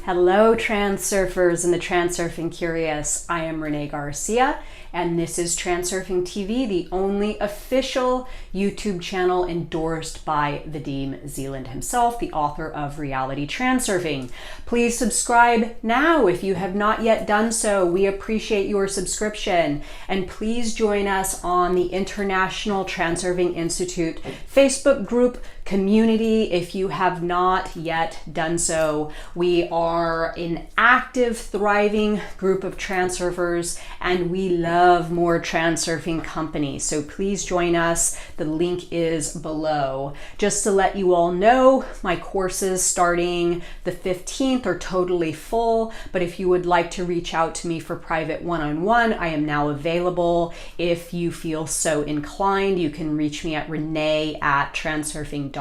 Hello, Transurfers and the Transurfing Curious. I am Renee Garcia, and this is TransurfingTV, the only official YouTube channel endorsed by Vadim Zeland himself, the author of Reality Transurfing. Please subscribe now if you have not yet done so. We appreciate your subscription. And please join us on the International Transurfing Institute Facebook group community if you have not yet done so. We are an active, thriving group of transurfers, and we love more transurfing company. So please join us. The link is below. Just to let you all know, my courses starting the 15th are totally full, but if you would like to reach out to me for private one-on-one, I am now available. If you feel so inclined, you can reach me at renee@transurfing.us.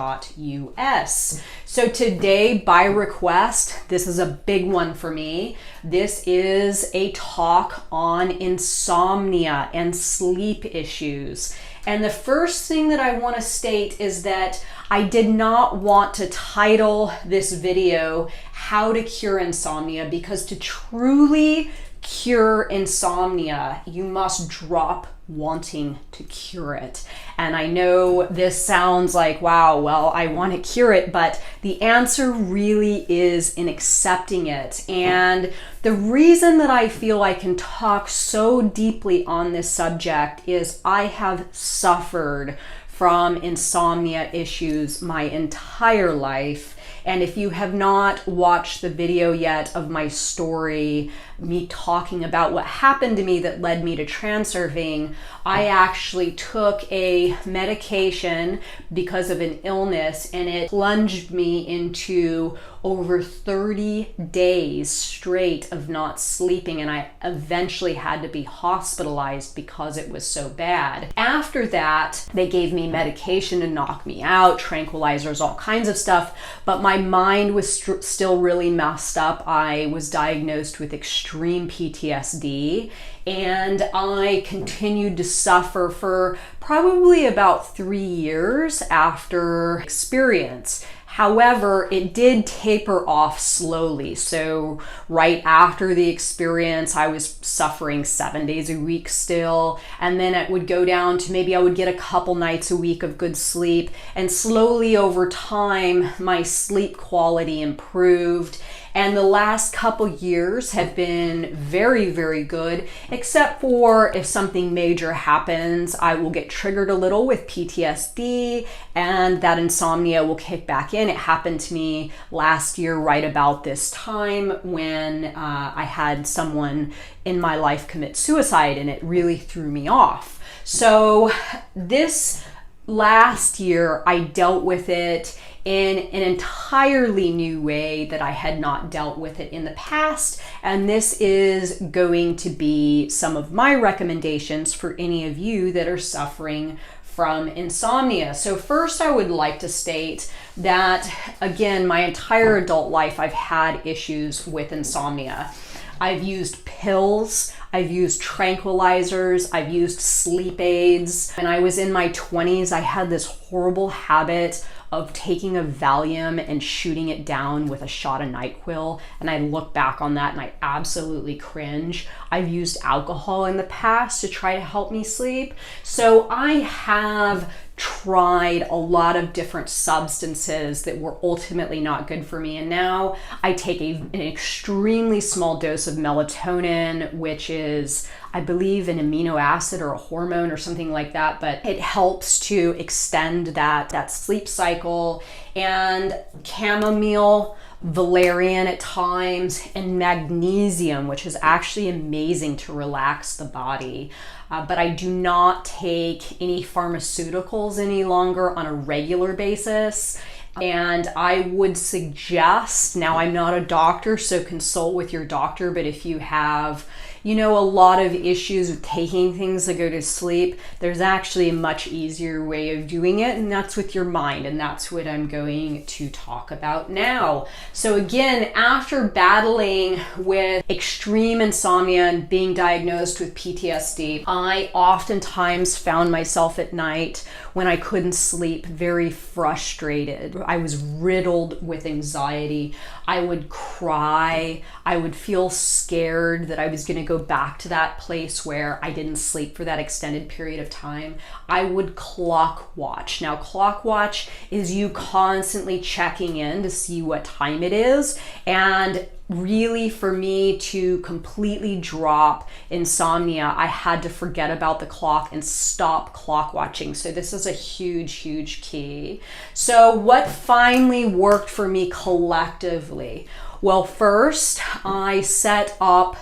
So today, by request, this is a big one for me. This is a talk on insomnia and sleep issues. And the first thing that I want to state is that I did not want to title this video How to Cure Insomnia, because to truly cure insomnia, you must drop wanting to cure it. And I know this sounds like, wow, well, I want to cure it, but the answer really is in accepting it. And the reason that I feel I can talk so deeply on this subject is I have suffered from insomnia issues my entire life. And if you have not watched the video yet of my story, me talking about what happened to me that led me to transurfing, I actually took a medication because of an illness, and it plunged me into over 30 days straight of not sleeping, and I eventually had to be hospitalized because it was so bad. After that, they gave me medication to knock me out, tranquilizers, all kinds of stuff, but my mind was still really messed up. I was diagnosed with extreme PTSD, and I continued to suffer for probably about 3 years after experience. However, it did taper off slowly. So right after the experience, I was suffering 7 days a week still. And then it would go down to maybe I would get a couple nights a week of good sleep. And slowly over time, my sleep quality improved. And the last couple years have been very, very good, except for if something major happens, I will get triggered a little with PTSD and that insomnia will kick back in. It happened to me last year right about this time when I had someone in my life commit suicide, and it really threw me off. So this last year, I dealt with it in an entirely new way that I had not dealt with it in the past. And this is going to be some of my recommendations for any of you that are suffering from insomnia. So first, I would like to state that, again, my entire adult life, I've had issues with insomnia. I've used pills, I've used tranquilizers, I've used sleep aids. When I was in my 20s, I had this horrible habit of taking a Valium and shooting it down with a shot of NyQuil. And I look back on that and I absolutely cringe. I've used alcohol in the past to try to help me sleep. So I have tried a lot of different substances that were ultimately not good for me. And now I take an extremely small dose of melatonin, which is, I believe, an amino acid or a hormone or something like that, but it helps to extend that sleep cycle. And chamomile, valerian at times, and magnesium, which is actually amazing to relax the body. But I do not take any pharmaceuticals any longer on a regular basis. And I would suggest, now I'm not a doctor, so consult with your doctor, but if you have, a lot of issues with taking things to go to sleep, there's actually a much easier way of doing it, and that's with your mind, and that's what I'm going to talk about now. So again, after battling with extreme insomnia and being diagnosed with PTSD, I oftentimes found myself at night when I couldn't sleep, very frustrated. I was riddled with anxiety. I would cry. I would feel scared that I was going to go back to that place where I didn't sleep for that extended period of time. I would clock watch. Now, clock watch is you constantly checking in to see what time it is. And really, for me to completely drop insomnia, I had to forget about the clock and stop clock watching. So this is a huge, huge key. So what finally worked for me collectively? Well, first, I set up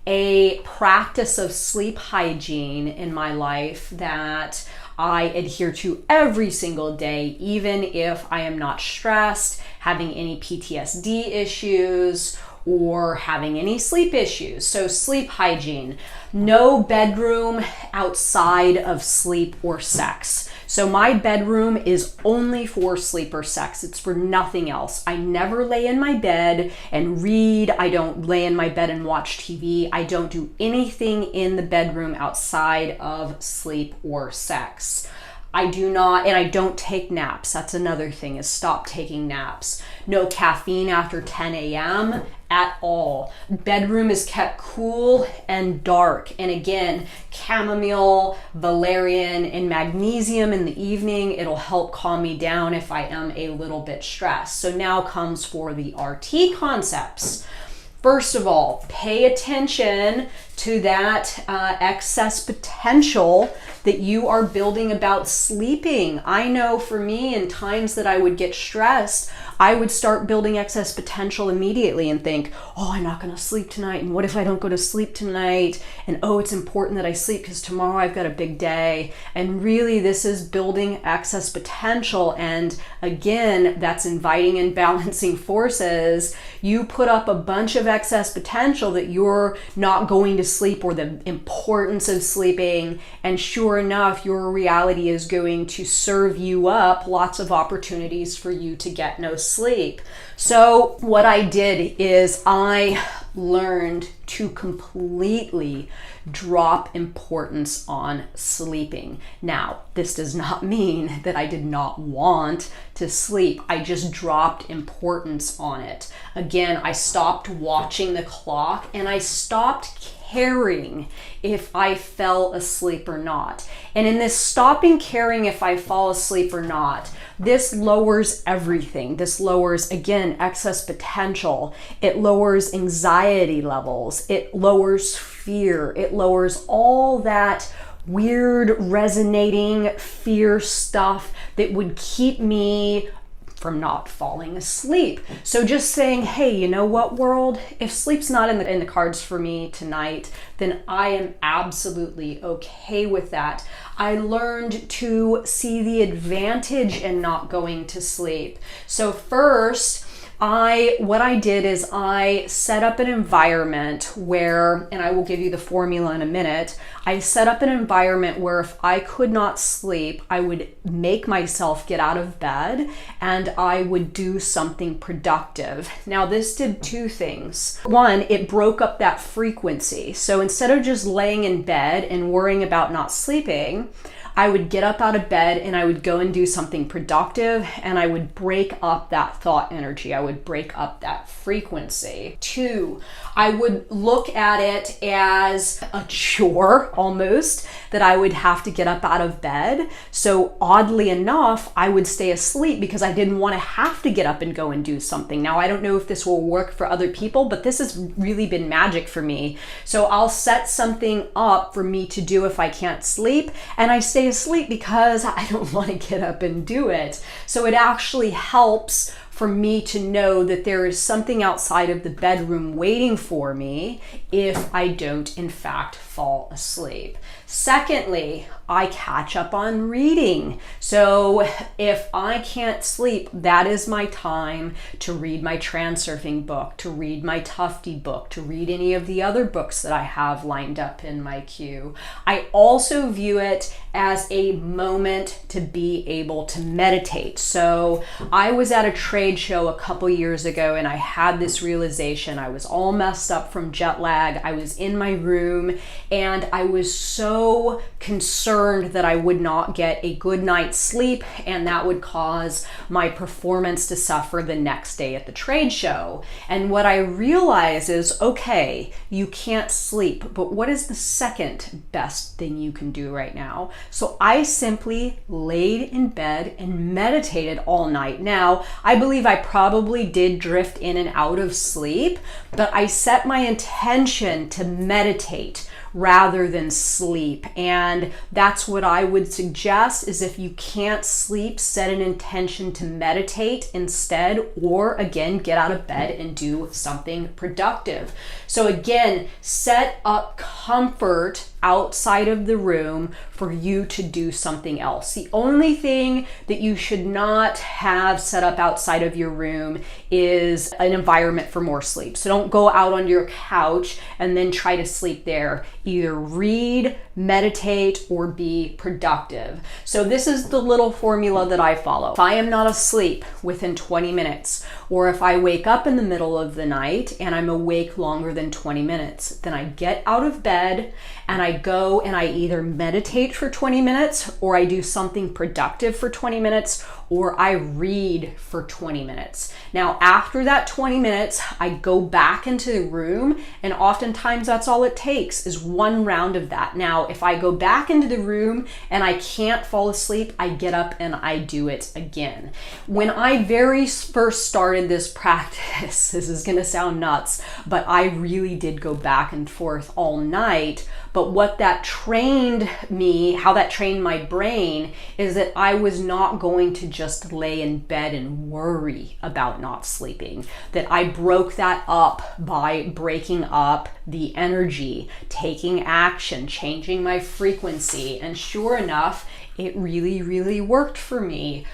a practice of sleep hygiene in my life that I adhere to every single day, even if I am not stressed, having any PTSD issues, or having any sleep issues. So sleep hygiene, no bedroom outside of sleep or sex. So my bedroom is only for sleep or sex. It's for nothing else. I never lay in my bed and read. I don't lay in my bed and watch TV. I don't do anything in the bedroom outside of sleep or sex. I do not, and I don't take naps. That's another thing, is stop taking naps. No caffeine after 10 a.m. at all. Bedroom is kept cool and dark. And again, chamomile, valerian, and magnesium in the evening. It'll help calm me down if I am a little bit stressed. So now comes for the RT concepts. First of all, pay attention to that excess potential that you are building about sleeping. I know for me, in times that I would get stressed, I would start building excess potential immediately and think, oh, I'm not going to sleep tonight. And what if I don't go to sleep tonight? And oh, it's important that I sleep because tomorrow I've got a big day. And really, this is building excess potential. And again, that's inviting and balancing forces. You put up a bunch of excess potential that you're not going to sleep, or the importance of sleeping, and sure enough, your reality is going to serve you up lots of opportunities for you to get no sleep. So what I did is I learned to completely drop importance on sleeping. Now, this does not mean that I did not want to sleep. I just dropped importance on it. Again, I stopped watching the clock and I stopped caring if I fell asleep or not. And in this stopping caring if I fall asleep or not, this lowers everything. This lowers, again, excess potential. It lowers anxiety levels. It lowers fear. It lowers all that weird resonating fear stuff that would keep me from not falling asleep. So just saying, hey, you know what, world? If sleep's not in the cards for me tonight, then I am absolutely okay with that. I learned to see the advantage in not going to sleep. So first, what I did is I set up an environment where, and I will give you the formula in a minute, I set up an environment where if I could not sleep, I would make myself get out of bed and I would do something productive. Now, this did two things. One, it broke up that frequency. So instead of just laying in bed and worrying about not sleeping, I would get up out of bed and I would go and do something productive, and I would break up that thought energy. I would break up that frequency. Two, I would look at it as a chore almost that I would have to get up out of bed. So oddly enough, I would stay asleep because I didn't want to have to get up and go and do something. Now, I don't know if this will work for other people, but this has really been magic for me. So I'll set something up for me to do if I can't sleep, and I stay asleep because I don't want to get up and do it. So it actually helps for me to know that there is something outside of the bedroom waiting for me if I don't in fact fall asleep. Secondly, I catch up on reading. So if I can't sleep, that is my time to read my transurfing book, to read my Tufty book, to read any of the other books that I have lined up in my queue. I also view it as a moment to be able to meditate. So I was at a trade trade show a couple years ago and I had this realization. I was all messed up from jet lag. I was in my room and I was so concerned that I would not get a good night's sleep and that would cause my performance to suffer the next day at the trade show. And what I realized is, okay, you can't sleep, but what is the second best thing you can do right now? So I simply laid in bed and meditated all night. Now, I believe I probably did drift in and out of sleep, but I set my intention to meditate rather than sleep. And that's what I would suggest, is if you can't sleep, set an intention to meditate instead, or again, get out of bed and do something productive. So again, set up comfort outside of the room for you to do something else. The only thing that you should not have set up outside of your room is an environment for more sleep. So don't go out on your couch and then try to sleep there. Either read, meditate, or be productive. So this is the little formula that I follow. If I am not asleep within 20 minutes, or if I wake up in the middle of the night and I'm awake longer than 20 minutes, then I get out of bed and I go and I either meditate for 20 minutes, or I do something productive for 20 minutes, or I read for 20 minutes. Now, after that 20 minutes, I go back into the room, and oftentimes that's all it takes is one round of that. Now, if I go back into the room and I can't fall asleep, I get up and I do it again. When I very first started this practice, this is gonna sound nuts, but I really did go back and forth all night. But what that trained me, how that trained my brain, is that I was not going to just lay in bed and worry about not sleeping. That I broke that up by breaking up the energy, taking action, changing my frequency. And sure enough, it really, really worked for me.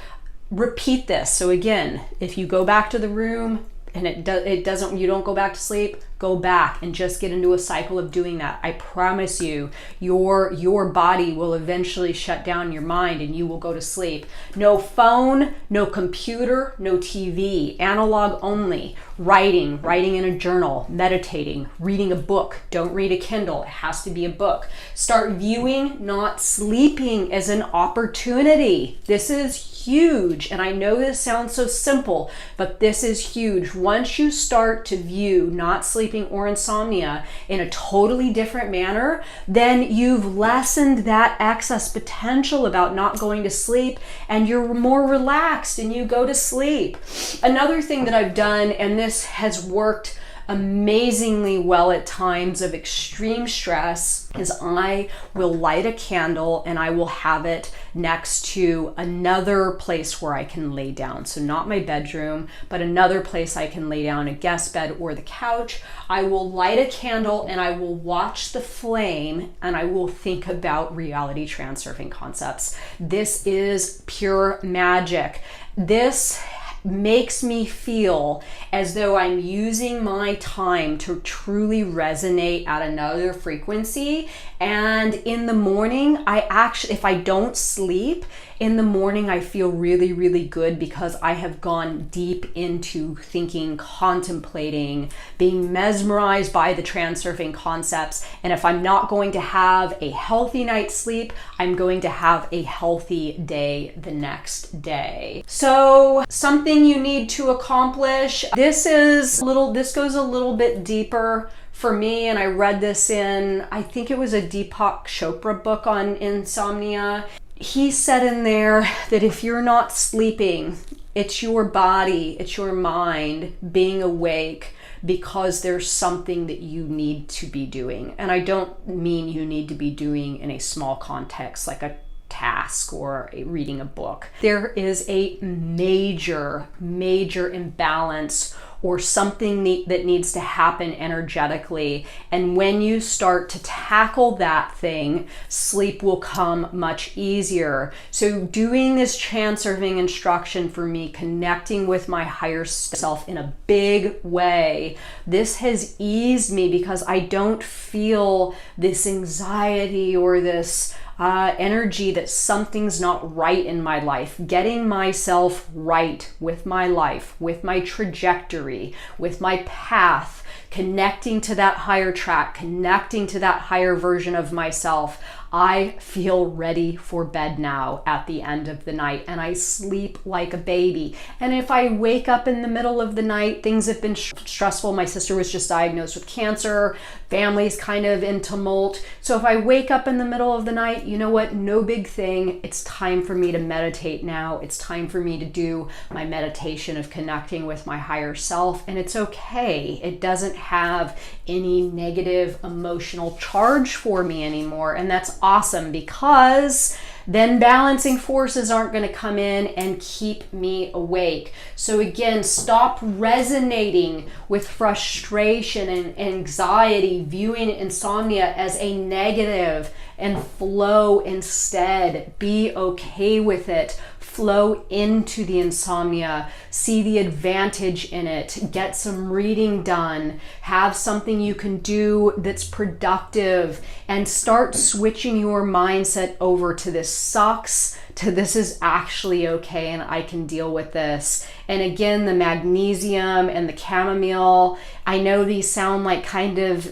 Repeat this. So again, if you go back to the room and you don't go back to sleep, go back and just get into a cycle of doing that. I promise you, your body will eventually shut down your mind and you will go to sleep. No phone, no computer, no TV, analog only. Writing in a journal, meditating, reading a book. Don't read a Kindle, it has to be a book. Start viewing not sleeping as an opportunity. This is huge, and I know this sounds so simple, but this is huge. Once you start to view not sleeping or insomnia in a totally different manner, then you've lessened that excess potential about not going to sleep, and you're more relaxed and you go to sleep. Another thing that I've done, and this has worked amazingly well at times of extreme stress, is I will light a candle and I will have it next to another place where I can lay down. So not my bedroom, but another place I can lay down, a guest bed or the couch. I will light a candle and I will watch the flame and I will think about reality transurfing concepts. This is pure magic. This makes me feel as though I'm using my time to truly resonate at another frequency. And in the morning, if I don't sleep, in the morning I feel really, really good because I have gone deep into thinking, contemplating, being mesmerized by the transurfing concepts. And if I'm not going to have a healthy night's sleep, I'm going to have a healthy day the next day. So something you need to accomplish. This goes a little bit deeper for me, and I read this in, I think it was a Deepak Chopra book on insomnia. He said in there that if you're not sleeping, it's your body, it's your mind being awake because there's something that you need to be doing. And I don't mean you need to be doing in a small context like a task or reading a book. There is a major imbalance or something that needs to happen energetically. And when you start to tackle that thing, sleep will come much easier. So doing this transurfing instruction for me, connecting with my higher self in a big way, this has eased me because I don't feel this anxiety or this energy that something's not right in my life, getting myself right with my life, with my trajectory, with my path, connecting to that higher track, connecting to that higher version of myself, I feel ready for bed now at the end of the night, and I sleep like a baby. And if I wake up in the middle of the night, things have been stressful. My sister was just diagnosed with cancer. Family's kind of in tumult. So if I wake up in the middle of the night, you know what? No big thing. It's time for me to meditate now. It's time for me to do my meditation of connecting with my higher self. And it's okay. It doesn't have any negative emotional charge for me anymore. And that's awesome, because then balancing forces aren't going to come in and keep me awake. So again, stop resonating with frustration and anxiety, viewing insomnia as a negative, and flow instead. Be okay with it. Flow into the insomnia, see the advantage in it, get some reading done, have something you can do that's productive, and start switching your mindset over to this sucks to this is actually okay and I can deal with this. And again, the magnesium and the chamomile, I know these sound like kind of,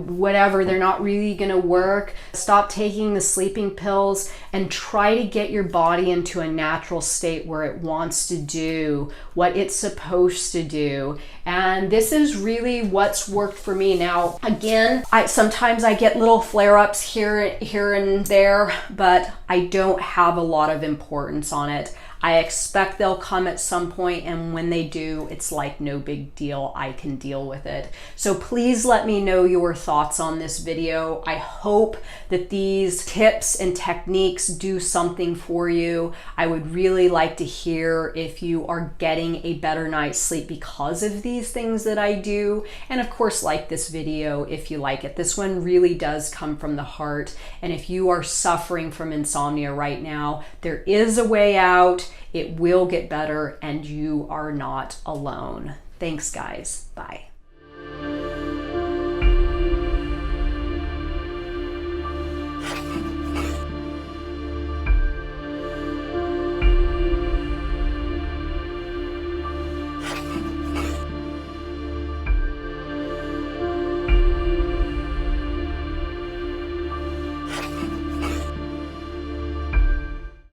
whatever, they're not really gonna work. Stop taking the sleeping pills and try to get your body into a natural state where it wants to do what it's supposed to do. And this is really what's worked for me. Now, again, sometimes I get little flare-ups here and there, but I don't have a lot of importance on it. I expect they'll come at some point, and when they do, it's like no big deal. I can deal with it. So please let me know your thoughts on this video. I hope that these tips and techniques do something for you. I would really like to hear if you are getting a better night's sleep because of these things that I do. And of course, like this video if you like it. This one really does come from the heart. And if you are suffering from insomnia right now, there is a way out. It will get better, and you are not alone. Thanks, guys. Bye.